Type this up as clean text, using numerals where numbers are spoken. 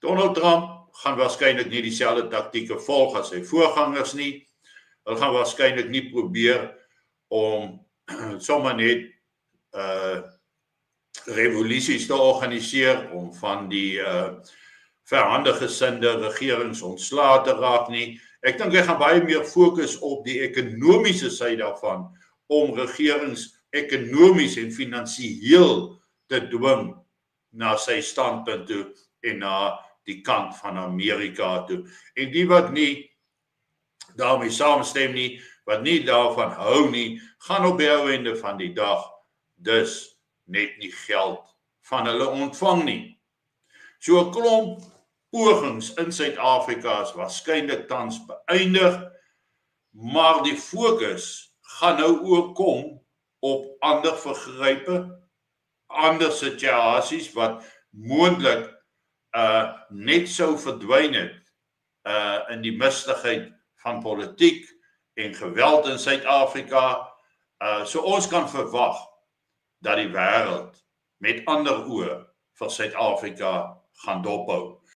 Donald Trump gaan waarskynlik nie dieselfde taktieke volg as sy voorgangers nie. Hulle gaan waarskynlik nie probeer om sommer net revolusies te organiseer, om van die verhandegesinde regerings ontslae te raak nie. Ek dink hy gaan baie meer fokus op die ekonomiese sy daarvan, om regerings ekonomies en finansiëel te dwing na sy standpunt toe en na die kant van Amerika toe. En die wat nie daarmee saamstem nie, wat nie daarvan hou nie, gaan op die ou einde van die dag dus net nie geld van hulle ontvang nie. So 'n klomp pogings in Suid-Afrika is waarskynlik tans beëindig, maar die fokus gaan nou ook kom op ander vergrype, ander situasies wat moontlik net sou verdwyn het in die mistigheid van politiek en geweld in Suid-Afrika. So ons kan verwag dat die wêreld met ander oë vir Suid-Afrika gaan dophou.